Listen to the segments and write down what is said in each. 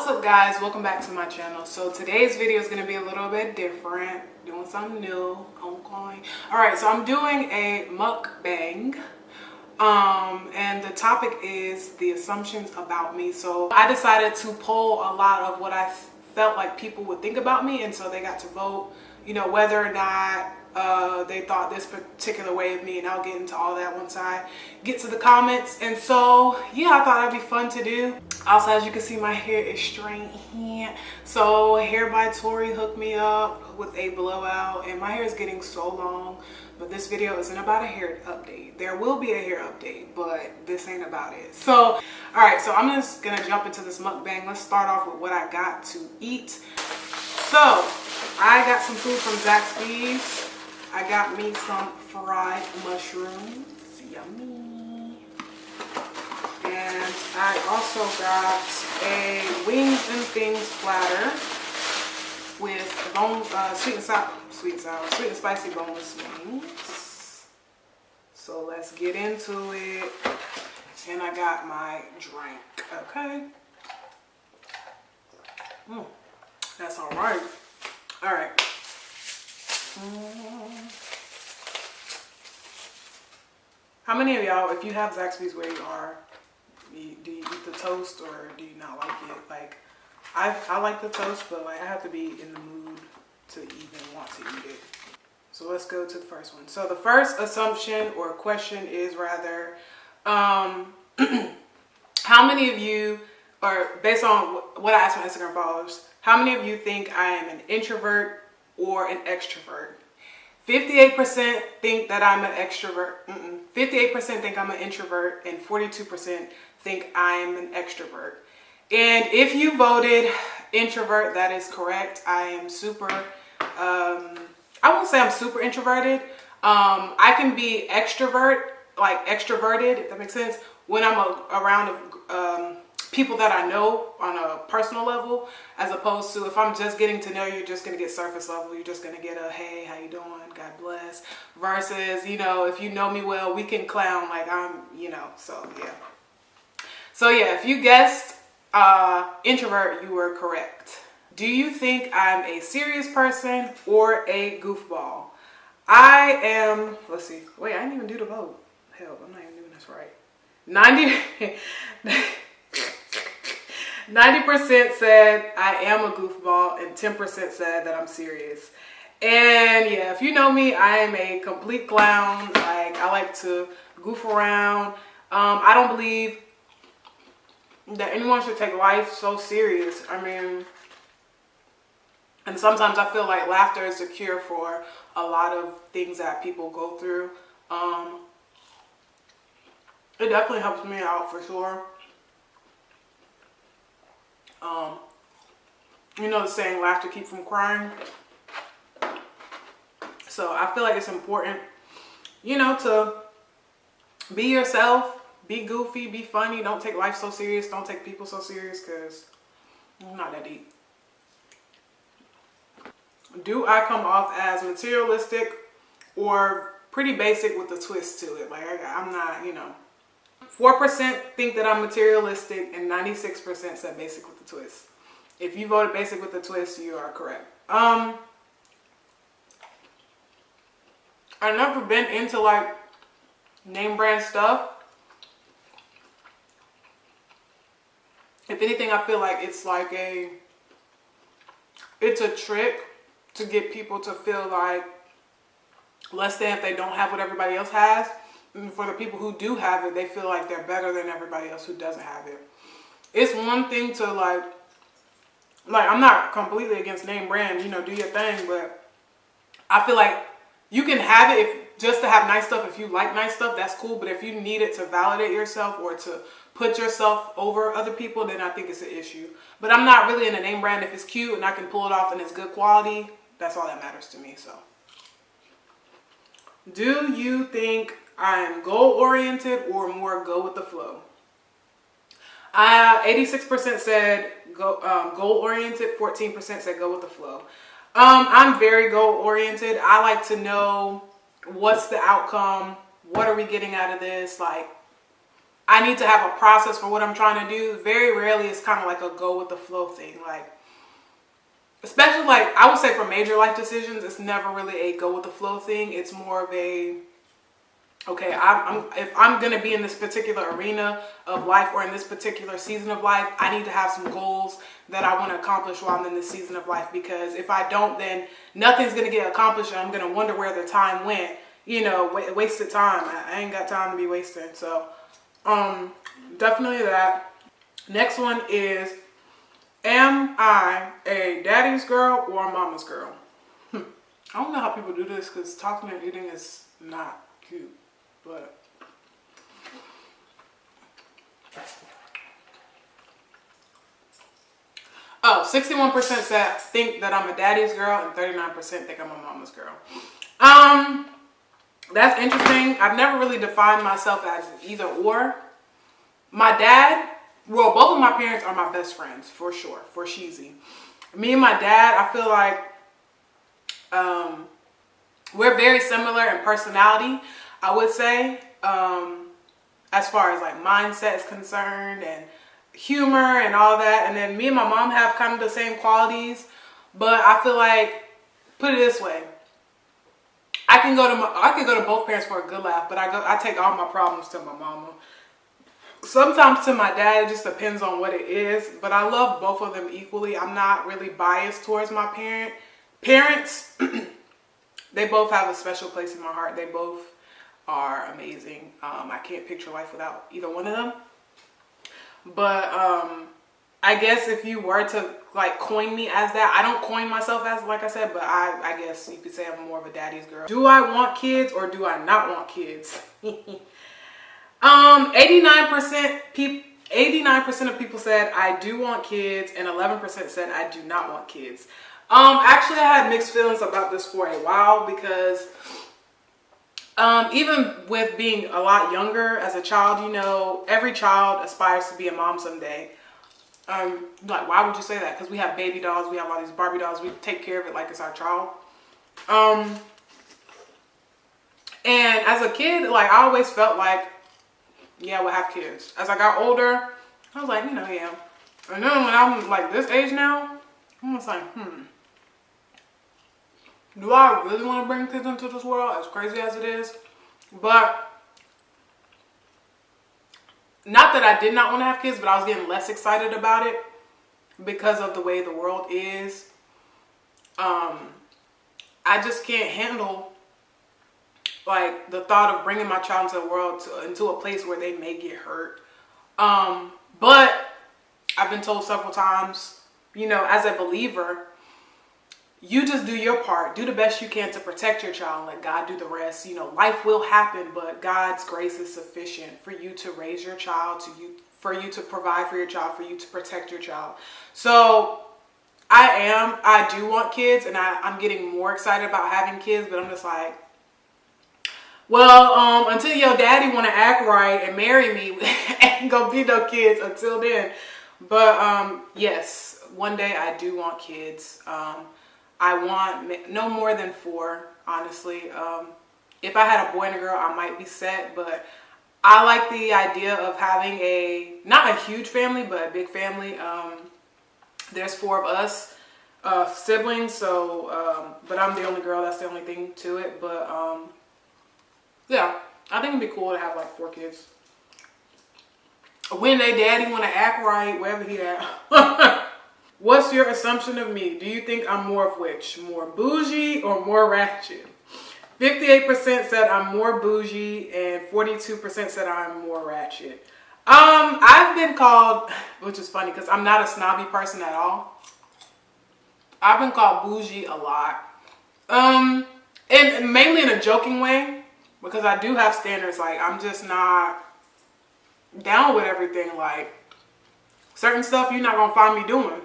up guys, welcome back to my channel. So today's video is going to be a little bit different, doing something new. Okay. Alright, so I'm doing a mukbang and the topic is the assumptions about me. So I decided to poll a lot of what I felt like people would think about me, and so they got to vote, you know, whether or not they thought this particular way of me, and I'll get into all that once I get to the comments. And so yeah, I thought that'd be fun to do. Also, as you can see, my hair is straight here. So Hair by Torrey hooked me up with a blowout, and my hair is getting so long, but this video isn't about a hair update. There will be a hair update, but this ain't about it. So all right, so I'm just gonna jump into this mukbang. Let's start off with what I got to eat. So I got some food from Zaxbys. I got me some fried mushrooms, yummy. And I also got a wings and things platter with sweet and spicy boneless wings. So let's get into it. And I got my drink, okay? That's all right. All right. How many of y'all, if you have Zaxby's where you are, do you eat the toast or do you not like it? Like, I like the toast, but like I have to be in the mood to even want to eat it. So let's go to the first one. So the first assumption or question is rather, how many of you, or based on what I asked my Instagram followers, how many of you think I am an introvert or an extrovert? 58% think that I'm an extrovert. 58% think I'm an introvert, and 42% think I am an extrovert. And if you voted introvert, that is correct. I am super, I won't say I'm super introverted. I can be extrovert, like extroverted, if that makes sense, when I'm around people that I know on a personal level, as opposed to if I'm just getting to know you, you're just going to get surface level. You're just going to get a, hey, how you doing? God bless. Versus, you know, if you know me well, we can clown like I'm, you know, so yeah. So yeah, if you guessed introvert, you were correct. Do you think I'm a serious person or a goofball? I am, let's see. Wait, I didn't even do the vote. Hell, I'm not even doing this right. 90% said I am a goofball and 10% said that I'm serious. And yeah, if you know me, I am a complete clown. Like, I like to goof around. I don't believe that anyone should take life so serious. I mean, and sometimes I feel like laughter is a cure for a lot of things that people go through. It definitely helps me out for sure. You know the saying, laughter keeps from crying. So I feel like it's important, you know, to be yourself, be goofy, be funny. Don't take life so serious. Don't take people so serious, because I'm not that deep. Do I come off as materialistic or pretty basic with a twist to it? Like, I'm not, you know. 4% think that I'm materialistic and 96% said basic with the twist. If you voted basic with the twist, you are correct. I've never been into like name brand stuff. If anything, I feel like it's like it's a trick to get people to feel like less than if they don't have what everybody else has. And for the people who do have it, they feel like they're better than everybody else who doesn't have it. It's one thing to like I'm not completely against name brand, you know, do your thing, but I feel like you can have it just to have nice stuff. If you like nice stuff, that's cool. But if you need it to validate yourself or to put yourself over other people, then I think it's an issue. But I'm not really in a name brand. If it's cute and I can pull it off and it's good quality, that's all that matters to me. So, do you think I'm goal-oriented or more go with the flow? 86% said goal-oriented, 14% said go with the flow. I'm very goal-oriented. I like to know what's the outcome, what are we getting out of this. Like, I need to have a process for what I'm trying to do. Very rarely it's kind of like a go with the flow thing. Like, especially like, I would say for major life decisions, it's never really a go with the flow thing. It's more of a, okay, if I'm going to be in this particular arena of life or in this particular season of life, I need to have some goals that I want to accomplish while I'm in this season of life. Because if I don't, then nothing's going to get accomplished and I'm going to wonder where the time went. You know, wasted time. I ain't got time to be wasting. So, definitely that. Next one is, am I a daddy's girl or a mama's girl? I don't know how people do this because talking and eating is not cute. But oh, 61% said think that I'm a daddy's girl and 39% think I'm a mama's girl. That's interesting. I've never really defined myself as either or. My dad, well, both of my parents are my best friends for sure, for sheezy. Me and my dad, I feel like we're very similar in personality, I would say, as far as like mindset is concerned and humor and all that. And then me and my mom have kind of the same qualities, but I feel like, put it this way, I can go to both parents for a good laugh, but I take all my problems to my mama. Sometimes to my dad, it just depends on what it is, but I love both of them equally. I'm not really biased towards my parents. They both have a special place in my heart. They both are amazing. I can't picture life without either one of them. But I guess if you were to like coin me as that, I don't coin myself as, like I said, but I guess you could say I'm more of a daddy's girl. Do I want kids or do I not want kids? 89% of people said I do want kids and 11% said I do not want kids. Actually, I had mixed feelings about this for a while because even with being a lot younger as a child, you know, every child aspires to be a mom someday. Like, why would you say that? Because we have baby dolls, we have all these Barbie dolls, we take care of it like it's our child. And as a kid, like, I always felt like, yeah, we'll have kids. As I got older, I was like, you know, yeah. And then when I'm like this age now, I'm just like, do I really want to bring kids into this world, as crazy as it is? But not that I did not want to have kids, but I was getting less excited about it because of the way the world is. I just can't handle like the thought of bringing my child into the world into a place where they may get hurt. But I've been told several times, you know, as a believer, you just do your part. Do the best you can to protect your child and let God do the rest. You know, life will happen, but God's grace is sufficient for you to raise your child, for you to provide for your child, for you to protect your child. So I do want kids, and I'm getting more excited about having kids, but I'm just like, well, until your daddy want to act right and marry me, ain't gonna be no kids until then. But yes, one day I do want kids. I want no more than 4, honestly. If I had a boy and a girl, I might be set, but I like the idea of having not a huge family, but a big family. There's 4 of us, siblings, so, but I'm the only girl, that's the only thing to it. But yeah, I think it'd be cool to have like 4 kids. When they daddy want to act right, wherever he at. What's your assumption of me? Do you think I'm more of which? More bougie or more ratchet? 58% said I'm more bougie and 42% said I'm more ratchet. I've been called, which is funny because I'm not a snobby person at all. I've been called bougie a lot. And mainly in a joking way because I do have standards. Like, I'm just not down with everything. Like, certain stuff you're not going to find me doing.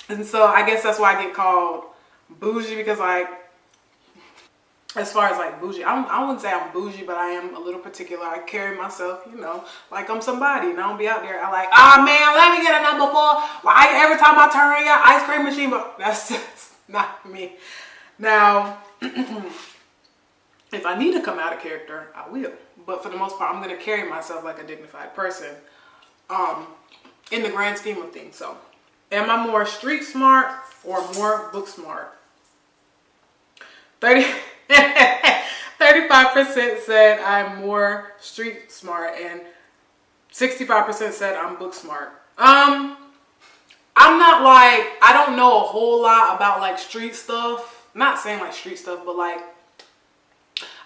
And so I guess that's why I get called bougie because, like, as far as like bougie, I wouldn't say I'm bougie, but I am a little particular. I carry myself, you know, like I'm somebody, and I don't be out there. I like, oh man, let me get a number 4. Well, every time I turn around, ice cream machine, but that's just not me. Now, if I need to come out of character, I will. but for the most part, I'm going to carry myself like a dignified person in the grand scheme of things. So, am I more street smart or more book smart? 35% said I'm more street smart and 65% said I'm book smart. I'm not like, I don't know a whole lot about like street stuff. Not saying like street stuff, but like,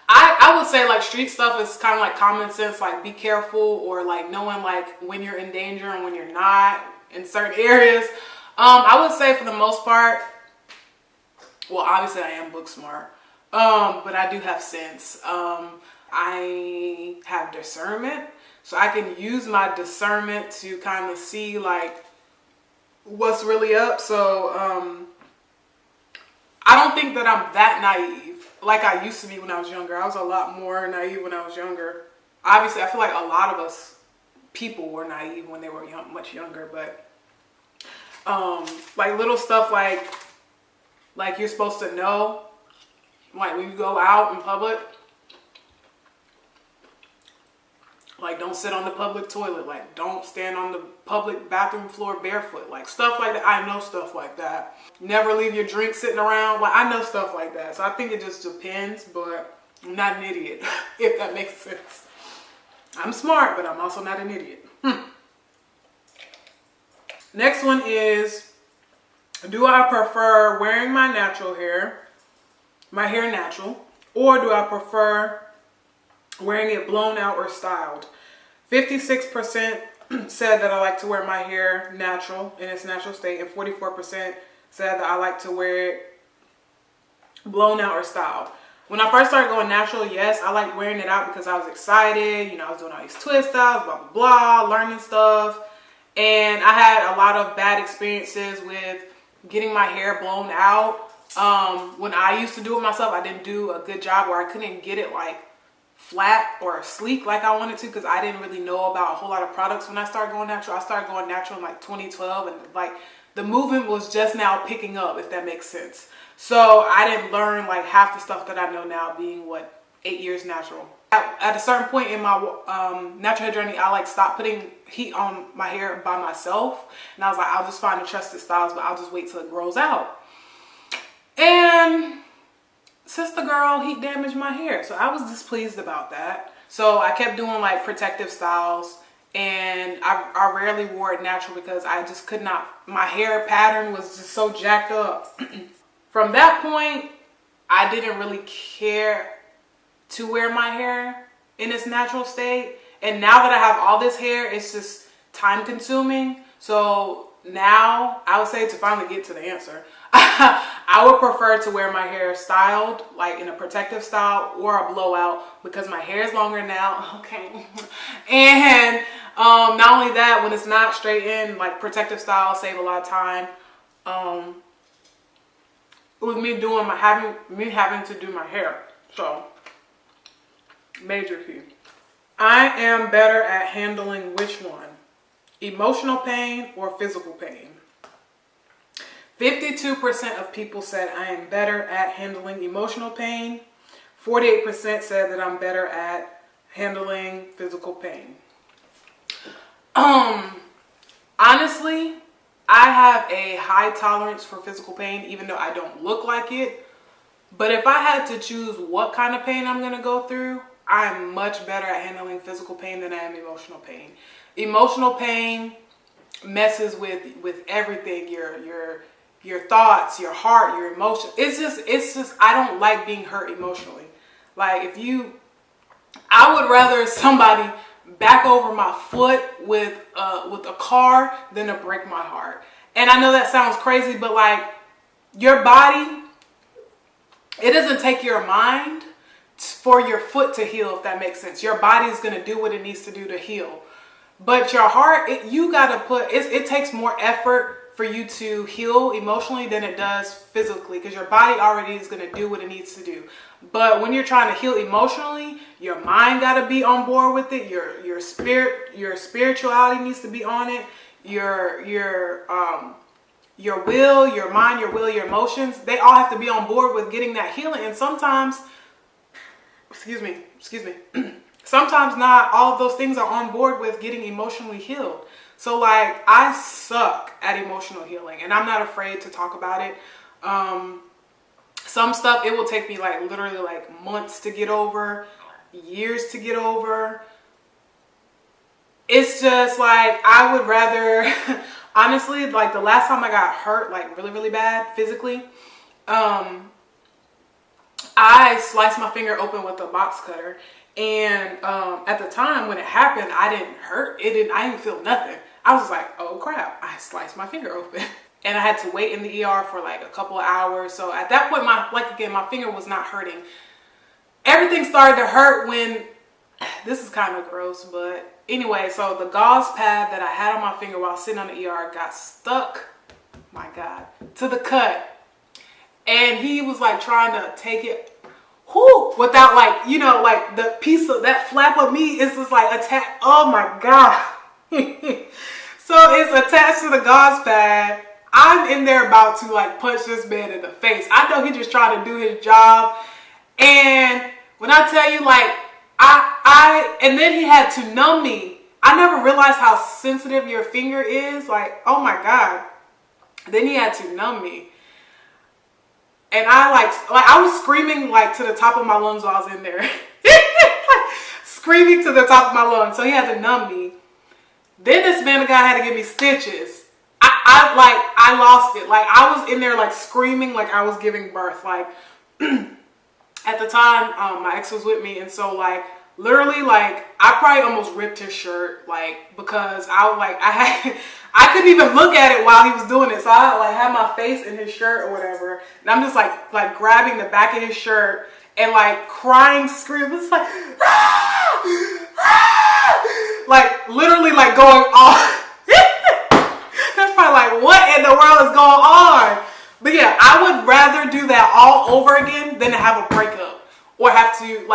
I would say like street stuff is kind of like common sense, like be careful, or like knowing like when you're in danger and when you're not in certain areas. I would say for the most part, well, obviously I am book smart, but I do have sense. I have discernment, so I can use my discernment to kind of see like what's really up. So I don't think that I'm that naive like I used to be when I was younger. I was a lot more naive when I was younger. Obviously, I feel like a lot of us people were naive when they were much younger, but like little stuff like you're supposed to know, like when you go out in public, like don't sit on the public toilet, like don't stand on the public bathroom floor barefoot, like stuff like that. I know stuff like that. Never leave your drink sitting around. Like I know stuff like that. So I think it just depends, but I'm not an idiot, if that makes sense. I'm smart, but I'm also not an idiot. Next one is, do I prefer wearing my natural hair, my hair natural, or do I prefer wearing it blown out or styled? 56% said that I like to wear my hair natural in its natural state, and 44% said that I like to wear it blown out or styled. When I first started going natural, yes, I liked wearing it out because I was excited. You know, I was doing all these twist styles, blah, blah, blah, learning stuff. And I had a lot of bad experiences with getting my hair blown out. When I used to do it myself, I didn't do a good job, where I couldn't get it like flat or sleek like I wanted to, because I didn't really know about a whole lot of products when I started going natural. I started going natural in like 2012, and like the movement was just now picking up, if that makes sense. So I didn't learn like half the stuff that I know now, being what, 8 years natural. At a certain point in my natural hair journey, I like stopped putting heat on my hair by myself, and I was like, I'll just find the trusted styles, but I'll just wait till it grows out. And sister girl, heat damaged my hair, so I was displeased about that. So I kept doing like protective styles, and I rarely wore it natural because I just could not, my hair pattern was just so jacked up. From that point, I didn't really care to wear my hair in its natural state. And now that I have all this hair, it's just time consuming. So now I would say, to finally get to the answer, I would prefer to wear my hair styled, like in a protective style or a blowout, because my hair is longer now. Okay. And not only that, when it's not straight in, like protective style save a lot of time. With me doing having to do my hair. So major key. I am better at handling which one? Emotional pain or physical pain? 52% of people said I am better at handling emotional pain. 48% said that I'm better at handling physical pain. Honestly, I have a high tolerance for physical pain, even though I don't look like it. But if I had to choose what kind of pain I'm going to go through, I'm much better at handling physical pain than I am emotional pain. Emotional pain messes with everything, your thoughts, your heart, your emotions. It's just I don't like being hurt emotionally. Like I would rather somebody back over my foot with a car than to break my heart. And I know that sounds crazy, but like your body, it doesn't take your mind for your foot to heal, if that makes sense. Your body is going to do what it needs to do to heal. But your heart, it takes more effort for you to heal emotionally than it does physically, because your body already is going to do what it needs to do. But when you're trying to heal emotionally, your mind got to be on board with it. Your spirituality needs to be on it. Your will, your mind, your emotions, they all have to be on board with getting that healing. And sometimes, excuse me. sometimes not all of those things are on board with getting emotionally healed. So like, I suck at emotional healing, and I'm not afraid to talk about it. Some stuff, it will take me like literally like months to get over, years to get over. It's just like, I would rather, honestly, like the last time I got hurt, like really, really bad physically, I sliced my finger open with a box cutter. And at the time when it happened, I didn't hurt. I didn't feel nothing. I was just like, oh crap, I sliced my finger open. And I had to wait in the ER for like a couple of hours. So at that point, my finger was not hurting. Everything started to hurt when, this is kind of gross, but anyway, so the gauze pad that I had on my finger while sitting on the ER got stuck, my God, to the cut. And he was like trying to take it, without like, you know, like the piece of that flap of meat is just like attached. Oh my God. So it's attached to the gauze pad. I'm in there about to like punch this man in the face. I know he's just trying to do his job. And when I tell you, like, and then he had to numb me. I never realized how sensitive your finger is. Like, oh my God. Then he had to numb me. And I I was screaming like to the top of my lungs while I was in there. Screaming to the top of my lungs. So he had to numb me. Then this man, the guy, had to give me stitches. I lost it. Like, I was in there like screaming like I was giving birth. Like, at the time, my ex was with me, and so like literally like I probably almost ripped his shirt, like, because I couldn't even look at it while he was doing it. So I like had my face in his shirt or whatever, and I'm just like grabbing the back of his shirt and like crying, screaming. It's like, ah! Ah! Like literally like going off. That's probably like, what in the world is going on? But yeah, I would rather do that all over again than to have a breakup, or have to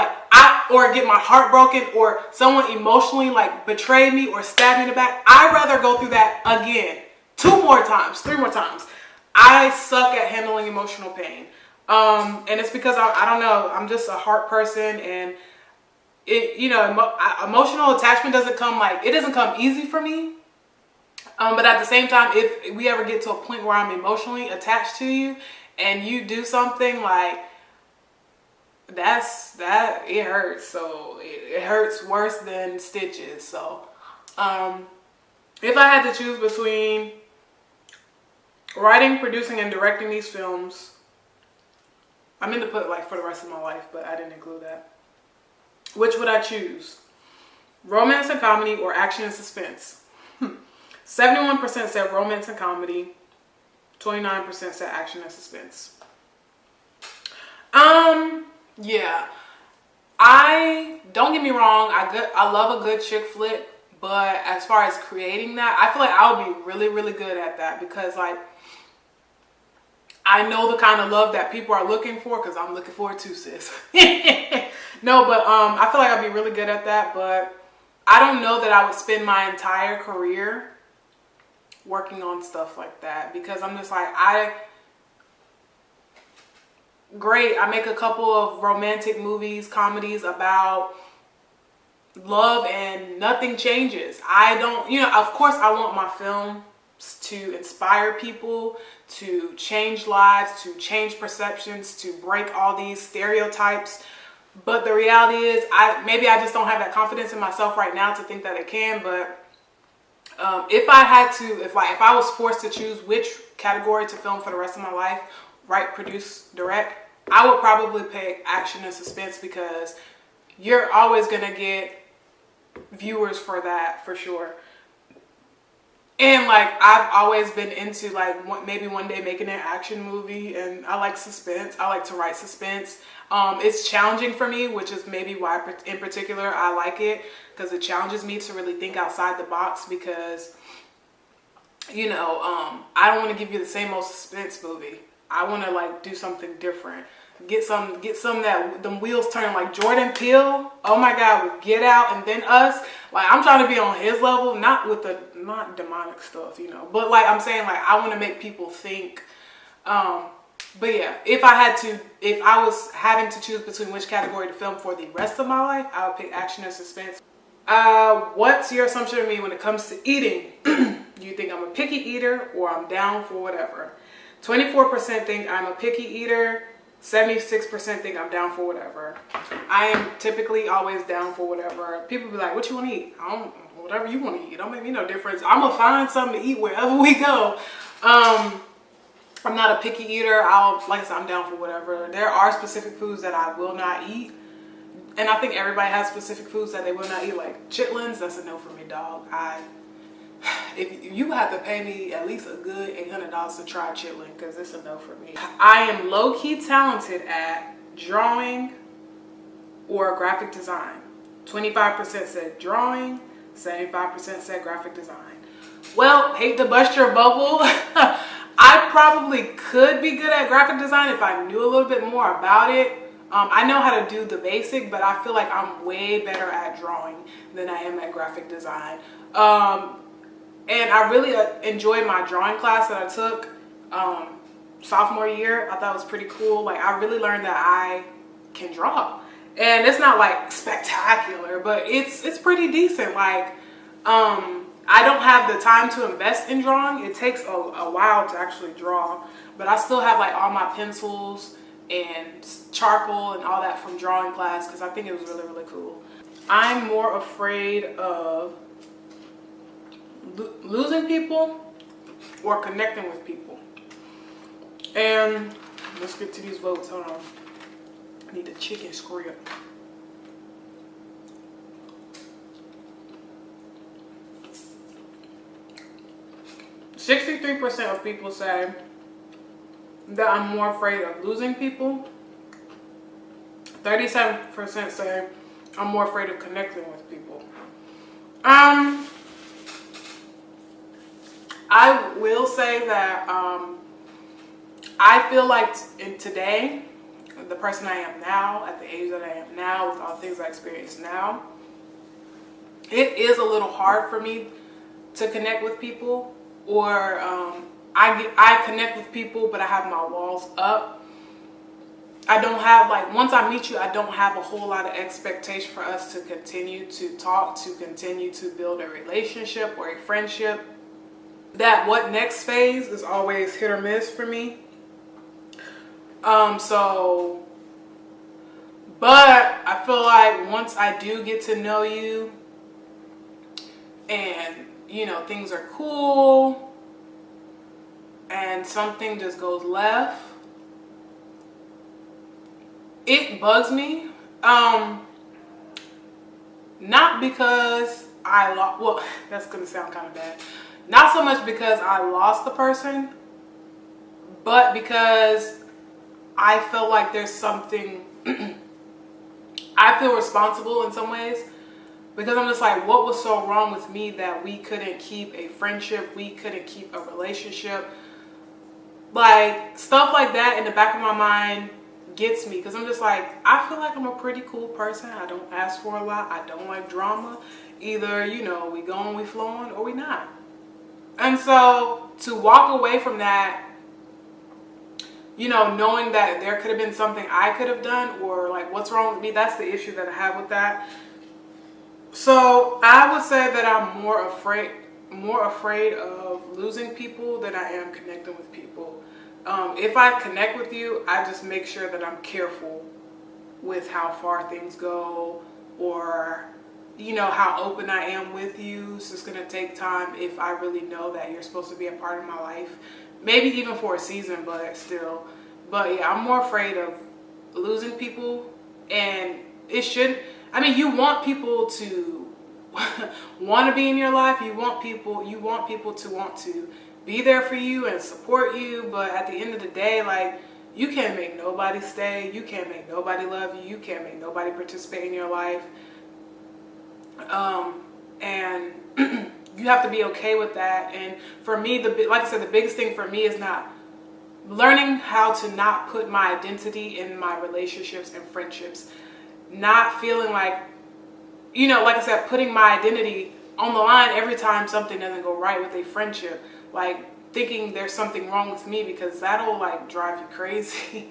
or get my heart broken, or someone emotionally like betray me or stab me in the back. I'd rather go through that again 2 more times, 3 more times. I suck at handling emotional pain. And it's because I don't know, I'm just a heart person, and it, you know, emotional attachment doesn't come easy for me. But at the same time, if we ever get to a point where I'm emotionally attached to you and you do something like it hurts. So it hurts worse than stitches. So, if I had to choose between writing, producing, and directing these films, I meant to put like for the rest of my life, but I didn't include that. Which would I choose? Romance and comedy, or action and suspense? 71% said romance and comedy. 29% said action and suspense. Yeah. Don't get me wrong, I love a good chick flick, but as far as creating that, I feel like I would be really, really good at that, because like I know the kind of love that people are looking for, because I'm looking for it too, sis. No, but I feel like I'd be really good at that, but I don't know that I would spend my entire career working on stuff like that, because I'm just like, great, I make a couple of romantic movies, comedies about love, and nothing changes. I don't, you know, of course I want my films to inspire people, to change lives, to change perceptions, to break all these stereotypes. But the reality is, maybe I just don't have that confidence in myself right now to think that it can. But if I was forced to choose which category to film for the rest of my life, write, produce, direct, I would probably pick action and suspense, because you're always gonna get viewers for that, for sure. And like, I've always been into like maybe one day making an action movie, and I like suspense. I like to write suspense. It's challenging for me, which is maybe why in particular I like it, because it challenges me to really think outside the box, because, you know, I don't want to give you the same old suspense movie. I want to like do something different. Get some that them wheels turning, like Jordan Peele. Oh my God, with Get Out and Then Us. Like, I'm trying to be on his level, not demonic stuff, you know. But like I'm saying, like I want to make people think. But yeah, if I was having to choose between which category to film for the rest of my life, I would pick action and suspense. What's your assumption of me when it comes to eating? Do you think I'm a picky eater or I'm down for whatever? 24% think I'm a picky eater. 76% think I'm down for whatever. I am typically always down for whatever. People be like, what you want to eat? Whatever you want to eat. Don't make me no difference. I'm going to find something to eat wherever we go. I'm not a picky eater. Like I said, I'm down for whatever. There are specific foods that I will not eat. And I think everybody has specific foods that they will not eat. Like chitlins, that's a no for me, dog. If you have to pay me at least a good $800 to try chitlin, because it's a no for me. I am low-key talented at drawing or graphic design. 25% said drawing, 75% said graphic design. Well, hate to bust your bubble. I probably could be good at graphic design if I knew a little bit more about it. I know how to do the basic, but I feel like I'm way better at drawing than I am at graphic design. And I really enjoyed my drawing class that I took sophomore year. I thought it was pretty cool. Like, I really learned that I can draw. And it's not like spectacular, but it's pretty decent. Like, I don't have the time to invest in drawing. It takes a while to actually draw, but I still have like all my pencils and charcoal and all that from drawing class because I think it was really, really cool. I'm more afraid of losing people or connecting with people. And let's get to these votes. Hold on. I need the chicken script. %63% of people say that I'm more afraid of losing people. 37% say I'm more afraid of connecting with people. I will say that I feel like today, the person I am now, at the age that I am now, with all the things I experience now, it is a little hard for me to connect with people, or I connect with people, but I have my walls up. I don't have, like, once I meet you, I don't have a whole lot of expectation for us to continue to talk, to continue to build a relationship or a friendship. That what next phase is always hit or miss for me. But I feel like once I do get to know you and, you know, things are cool and something just goes left, it bugs me. Not because well, that's gonna sound kind of bad. Not so much because I lost the person, but because I feel like there's something, I feel responsible in some ways, because I'm just like, what was so wrong with me that we couldn't keep a friendship, we couldn't keep a relationship? Like, stuff like that in the back of my mind gets me, because I'm just like, I feel like I'm a pretty cool person. I don't ask for a lot. I don't like drama. Either, you know, we going, we flowing, or we not. And so to walk away from that, you know, knowing that there could have been something I could have done, or like, what's wrong with me, that's the issue that I have with that. So I would say that I'm more afraid of losing people than I am connecting with people. If I connect with you, I just make sure that I'm careful with how far things go, or, you know, how open I am with you. It's just going to take time if I really know that you're supposed to be a part of my life. Maybe even for a season, but still. But yeah, I'm more afraid of losing people. And it should, I mean, you want people to want to be in your life. You want people to want to be there for you and support you. But at the end of the day, like, you can't make nobody stay. You can't make nobody love you. You can't make nobody participate in your life. And you have to be okay with that. And for me, like I said, the biggest thing for me is not learning how to not put my identity in my relationships and friendships. Not feeling like, you know, like I said, putting my identity on the line every time something doesn't go right with a friendship. Like, thinking there's something wrong with me, because that'll like drive you crazy.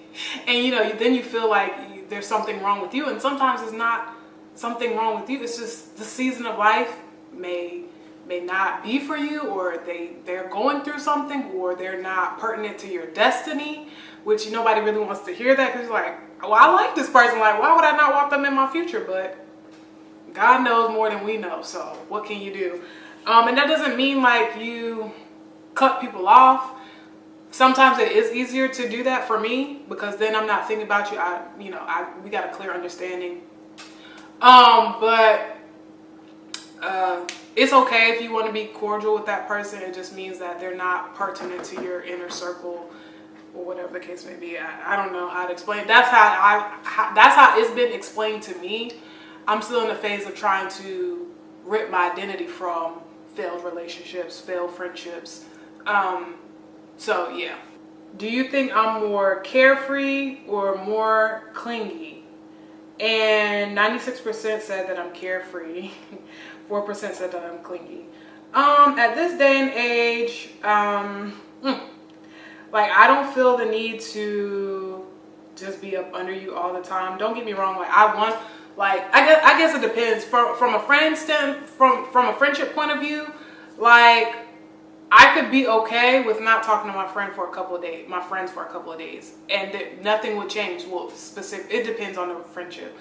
And you know, then you feel like there's something wrong with you, and sometimes it's not something wrong with you. It's just the season of life may not be for you, or they're going through something, or they're not pertinent to your destiny, which nobody really wants to hear that, because like, well, I like this person, like why would I not want them in my future? But God knows more than we know, so what can you do? And that doesn't mean like you cut people off. Sometimes it is easier to do that for me, because then I'm not thinking about you. We got a clear understanding. But it's okay if you want to be cordial with that person. It just means that they're not pertinent to your inner circle, or whatever the case may be. I don't know how to explain it. That's how it's been explained to me. I'm still in the phase of trying to rip my identity from failed relationships, failed friendships. So yeah. Do you think I'm more carefree or more clingy? And 96% said that I'm carefree. 4% said that I'm clingy. At this day and age, like I don't feel the need to just be up under you all the time. Don't get me wrong. Like I guess it depends. From a friendship point of view, like I could be okay with not talking to my friends for a couple of days, and nothing would change. Well, it depends on the friendship,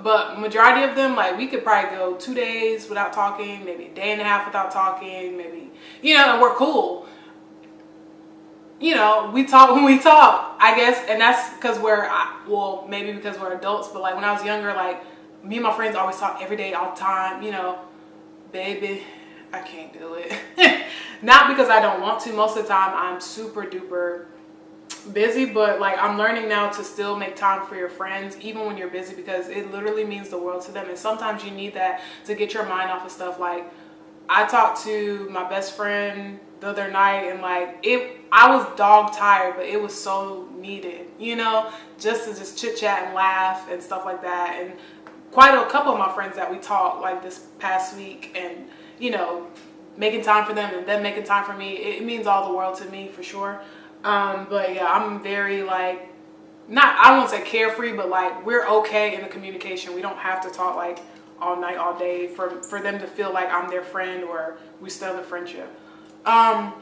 but majority of them, like we could probably go 2 days without talking, maybe a day and a half without talking, maybe, you know, and we're cool. You know, we talk when we talk, I guess, and that's because maybe because we're adults, but like when I was younger, like me and my friends always talk every day, all the time, you know. Baby, I can't do it. Not because I don't want to. Most of the time I'm super duper busy, but like I'm learning now to still make time for your friends even when you're busy, because it literally means the world to them, and sometimes you need that to get your mind off of stuff. Like I talked to my best friend the other night, and like I was dog tired, but it was so needed, you know, just to chit chat and laugh and stuff like that. And quite a couple of my friends that we talked like this past week, and you know, making time for them and them making time for me, it means all the world to me for sure. But yeah, I'm very like, I won't say carefree, but like we're okay in the communication. We don't have to talk like all night, all day for them to feel like I'm their friend or we still have a friendship. Now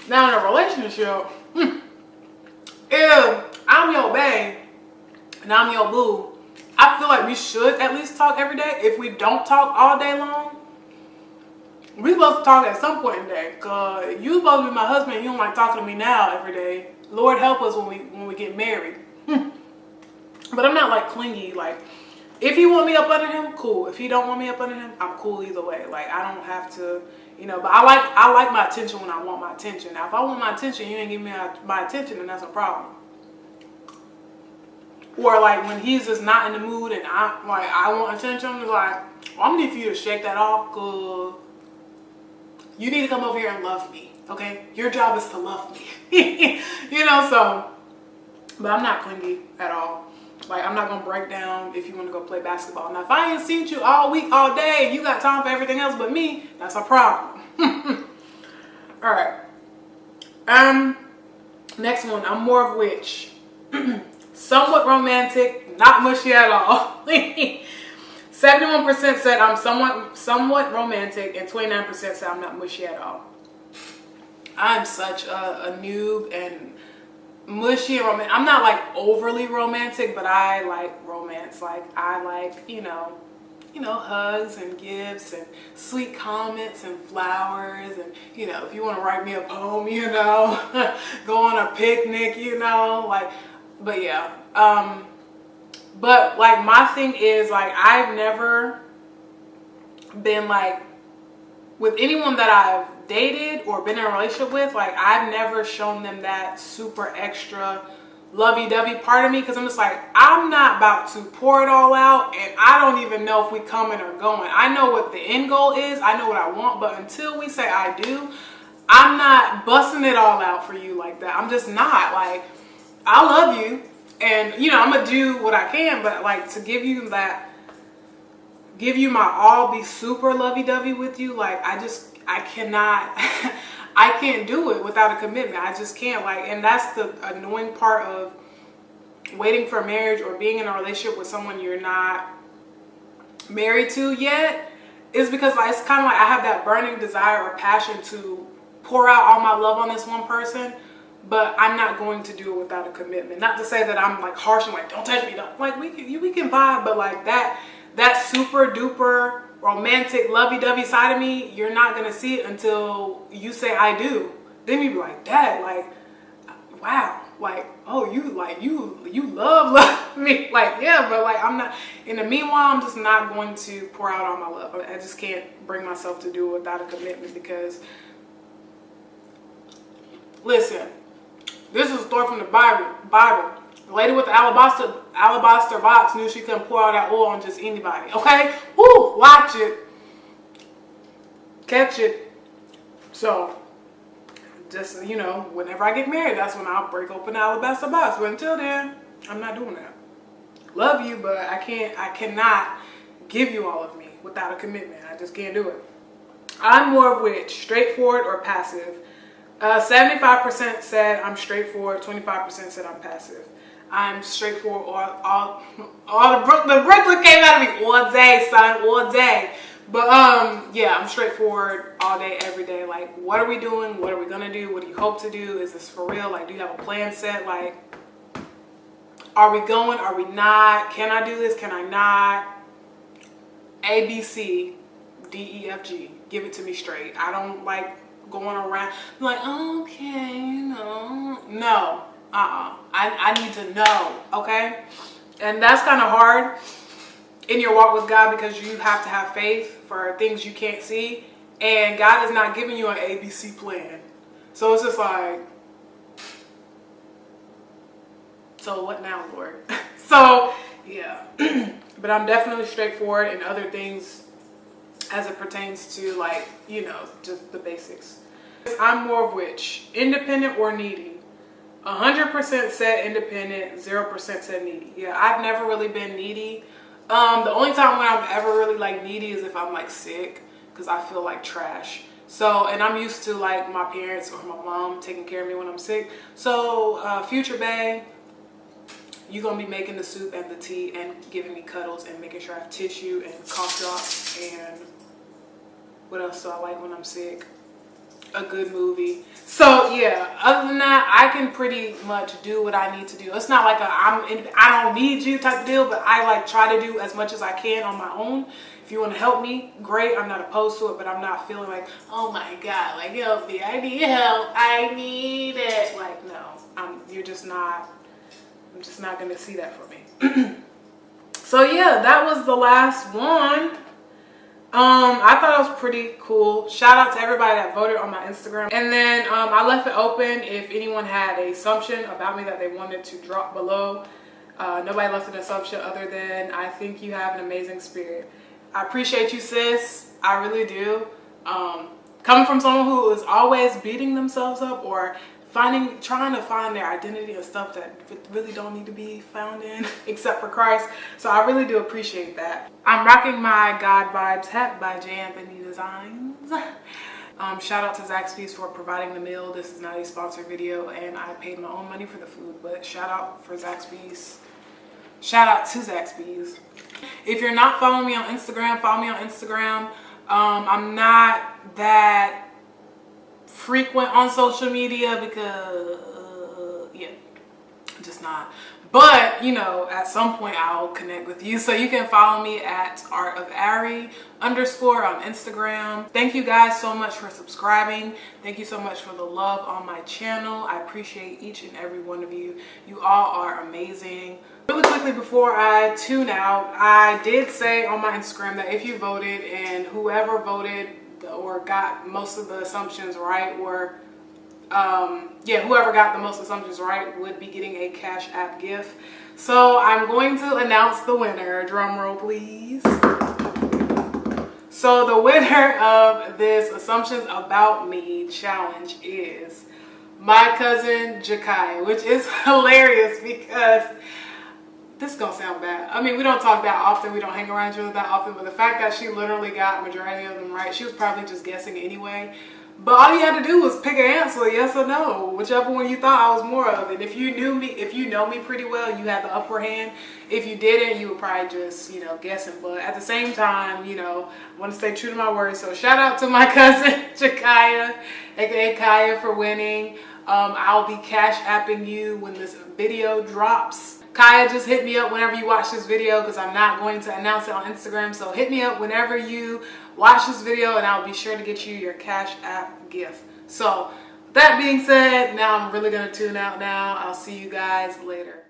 in a relationship, if I'm your bae and I'm your boo, I feel like we should at least talk every day. If we don't talk all day long, we supposed to talk at some point in the day. Cause you supposed to be my husband, you don't like talking to me now every day. Lord help us when we get married. But I'm not like clingy. Like if you want me up under him, cool. If you don't want me up under him, I'm cool either way. Like I don't have to, you know. But I like my attention when I want my attention. Now if I want my attention, you ain't give me my attention, then that's a problem. Or like when he's just not in the mood and I want attention, it's like, well, I'm gonna need for you to shake that off, cause you need to come over here and love me, okay? Your job is to love me. You know, so, but I'm not clingy at all. Like, I'm not gonna break down if you wanna go play basketball. Now, if I ain't seen you all week, all day, and you got time for everything else but me, that's a problem. All right. Next one, I'm more of which? Somewhat romantic, not mushy at all. 71% said I'm somewhat romantic, and 29% said I'm not mushy at all. I'm such a noob and mushy and romantic. I'm not like overly romantic, but I like romance. Like I like, you know, hugs and gifts and sweet comments and flowers, and you know, if you want to write me a poem, you know, go on a picnic, you know, like. But yeah, but like my thing is like I've never been like with anyone that I've dated or been in a relationship with, like I've never shown them that super extra lovey-dovey part of me, because I'm just like, I'm not about to pour it all out, and I don't even know if we coming or going. I know what the end goal is, I know what I want, but until we say I do, I'm not busting it all out for you like that. I'm just not. Like, I love you, and you know, I'm gonna do what I can, but like to give you my all, be super lovey-dovey with you, like I cannot. I can't do it without a commitment. I just can't. Like, and that's the annoying part of waiting for marriage or being in a relationship with someone you're not married to yet, is because like it's kind of like I have that burning desire or passion to pour out all my love on this one person, but I'm not going to do it without a commitment. Not to say that I'm like harsh and like don't touch me, don't, like we can vibe, but like that super duper romantic lovey-dovey side of me, you're not gonna see it until you say I do. Then you be like, Dad, like, wow, like, oh, you love me, like, yeah, but like I'm not. In the meanwhile, I'm just not going to pour out all my love. I just can't bring myself to do it without a commitment, because listen, this is a story from the Bible. The lady with the alabaster box knew she couldn't pour out that oil on just anybody. Okay, woo, watch it, catch it. So just, you know, whenever I get married, that's when I'll break open the alabaster box. But until then, I'm not doing that. Love you, but I cannot give you all of me without a commitment. I just can't do it. I'm more of which, straightforward or passive? 75% said I'm straightforward, 25% said I'm passive. I'm straightforward all the Brooklyn came out of me all day, son, all day. But yeah, I'm straightforward all day, every day. Like, what are we doing? What are we gonna do? What do you hope to do? Is this for real? Like, do you have a plan set? Like, are we going? Are we not? Can I do this? Can I not? A, B, C, D, E, F, G. Give it to me straight. I don't like going around like, okay, you know. No. I need to know, okay? And that's kind of hard in your walk with God, because you have to have faith for things you can't see, and God is not giving you an ABC plan. So it's just like, so what now, Lord? So yeah. But I'm definitely straightforward in other things as it pertains to, like, you know, just the basics. I'm more of which, independent or needy? 100% said independent, 0% said needy. Yeah, I've never really been needy. The only time when I'm ever really like needy is if I'm like sick, because I feel like trash. So, and I'm used to like my parents or my mom taking care of me when I'm sick. So, future bae, you're gonna be making the soup and the tea and giving me cuddles and making sure I have tissue and cough drops. And what else do I like when I'm sick? A good movie. So yeah, other than that, I can pretty much do what I need to do. It's not like I don't need you type of deal, but I like try to do as much as I can on my own. If you want to help me, great. I'm not opposed to it, but I'm not feeling like, oh my God, like help me, I need help, I need it. Like, no, I'm just not gonna see that for me. So yeah, that was the last one. I thought it was pretty cool. Shout out to everybody that voted on my Instagram. And then I left it open if anyone had an assumption about me that they wanted to drop below. Nobody left an assumption other than, I think you have an amazing spirit. I appreciate you, sis. I really do. Coming from someone who is always beating themselves up or trying to find their identity and stuff that really don't need to be found in except for Christ. So I really do appreciate that. I'm rocking my God Vibes hat by JAnthony Designs. Shout out to Zaxbys for providing the meal. This is not a sponsored video, and I paid my own money for the food, but shout out for Zaxbys. Shout out to Zaxbys. If you're not following me on Instagram, follow me on Instagram. I'm not that frequent on social media because yeah, just not. But you know, at some point I'll connect with you, so you can follow me at @artofari_ on Instagram. Thank you guys so much for subscribing. Thank you so much for the love on my channel. I appreciate each and every one of you. You all are amazing. Really quickly before I tune out, I did say on my Instagram that if you voted and whoever voted or got most of the assumptions right, or yeah, whoever got the most assumptions right would be getting a Cash App gift. So I'm going to announce the winner. Drum roll, please. So the winner of this Assumptions About Me challenge is my cousin Jakaya, which is hilarious because this is gonna sound bad. I mean, we don't talk that often, we don't hang around each other that often, but the fact that she literally got majority of them right, she was probably just guessing anyway. But all you had to do was pick an answer, yes or no, whichever one you thought I was more of. And if you knew me, if you know me pretty well, you had the upper hand. If you didn't, you were probably just, you know, guessing. But at the same time, you know, I want to stay true to my word. So shout out to my cousin, Jakaya, aka Kaya, for winning. I'll be cash apping you when this video drops. Kaya, just hit me up whenever you watch this video because I'm not going to announce it on Instagram. So hit me up whenever you watch this video and I'll be sure to get you your Cash App gift. So that being said, now I'm really going to tune out now. I'll see you guys later.